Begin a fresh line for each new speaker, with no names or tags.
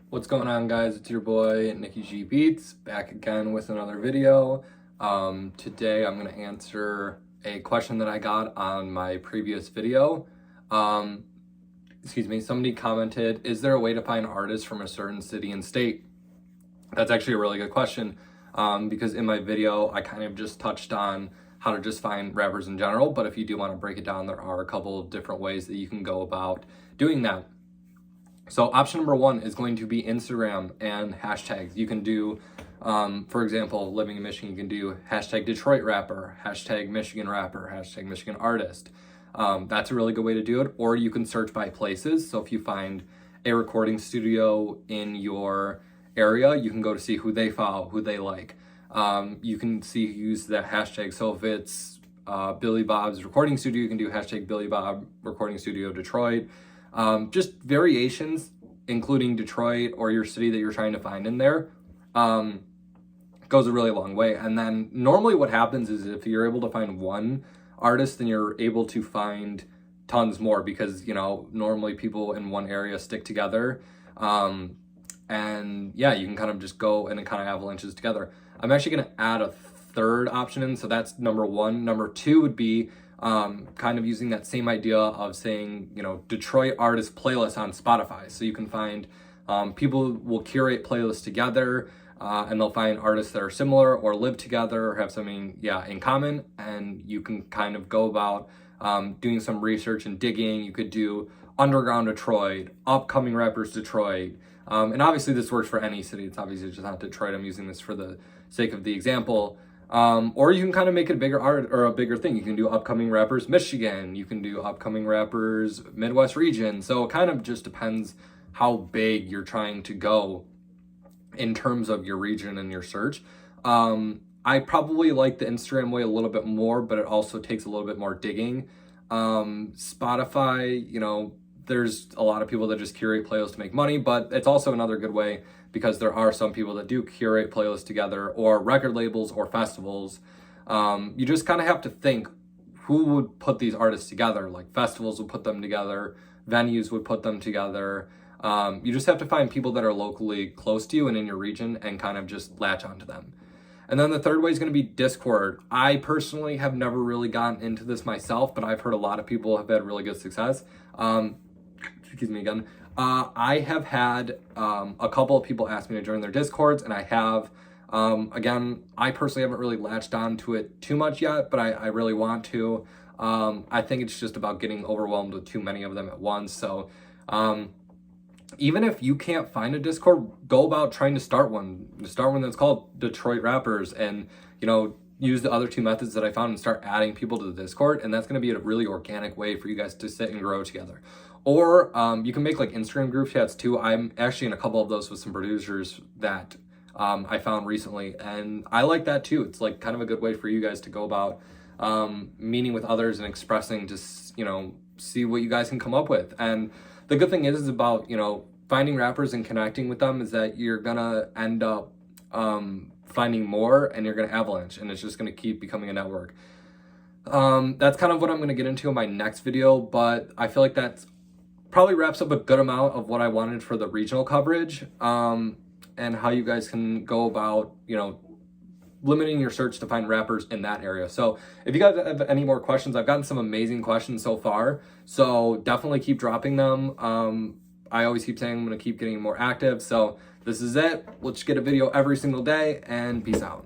What's going on, guys? It's your boy Nicky G Beats back again with another video. Today I'm going to answer a question that I got on my previous video. Somebody commented, is there a way to find artists from a certain city and state? That's actually a really good question, because in my video I kind of just touched on how to just find rappers in general, but if you do want to break it down, there are a couple of different ways that you can go about doing that. So option number one is going to be Instagram and hashtags. You can do, for example, living in Michigan, you can do hashtag Detroit rapper, hashtag Michigan rapper, hashtag Michigan artist. That's a really good way to do it. Or you can search by places. So if you find a recording studio in your area, you can go to see who they follow, who they like. You can see who uses that hashtag. So if it's Billy Bob's recording studio, you can do hashtag Billy Bob recording studio Detroit. Just variations, including Detroit or your city that you're trying to find in there, goes a really long way. And then normally what happens is if you're able to find one artist, then you're able to find tons more because, you know, normally people in one area stick together. And yeah, you can kind of just go and it kind of avalanches together. I'm actually going to add a third option in. So that's number one. Number two would be kind of using that same idea of saying, you know, Detroit artist playlist on Spotify. So you can find people will curate playlists together and they'll find artists that are similar or live together or have something, in common. And you can kind of go about doing some research and digging. You could do underground Detroit, upcoming rappers Detroit. And obviously this works for any city. It's obviously just not Detroit. I'm using this for the sake of the example. Or you can kind of make it a bigger art or a bigger thing. You can do upcoming rappers Michigan. You can do upcoming rappers Midwest region. So it kind of just depends how big you're trying to go in terms of your region and your search. I probably like the Instagram way a little bit more, but it also takes a little bit more digging. Spotify, you know, there's a lot of people that just curate playlists to make money, but it's also another good way because there are some people that do curate playlists together, or record labels or festivals. You just kind of have to think who would put these artists together. Like festivals would put them together, venues would put them together. You just have to find people that are locally close to you and in your region and kind of just latch onto them. And then the third way is going to be Discord. I personally have never really gotten into this myself, but I've heard a lot of people have had really good success. Excuse me again. I have had a couple of people ask me to join their Discords, and I have. Again, I personally haven't really latched on to it too much yet, but I really want to. I think it's just about getting overwhelmed with too many of them at once. So even if you can't find a Discord, go about trying to start one. Start one that's called Detroit Rappers, and, you know, use the other two methods that I found and start adding people to the Discord. And that's going to be a really organic way for you guys to sit and grow together. Or you can make like Instagram group chats too. I'm actually in a couple of those with some producers that I found recently, and I like that too. It's like kind of a good way for you guys to go about meeting with others and expressing, just, you know, see what you guys can come up with. And the good thing is about, you know, finding rappers and connecting with them is that you're gonna end up finding more, and you're gonna avalanche, and it's just gonna keep becoming a network. That's kind of what I'm gonna get into in my next video, but I feel like that's probably wraps up a good amount of what I wanted for the regional coverage, and how you guys can go about, you know, limiting your search to find rappers in that area. So if you guys have any more questions, I've gotten some amazing questions so far, so definitely keep dropping them. I always keep saying I'm going to keep getting more active. So this is it. Let's get a video every single day, and peace out.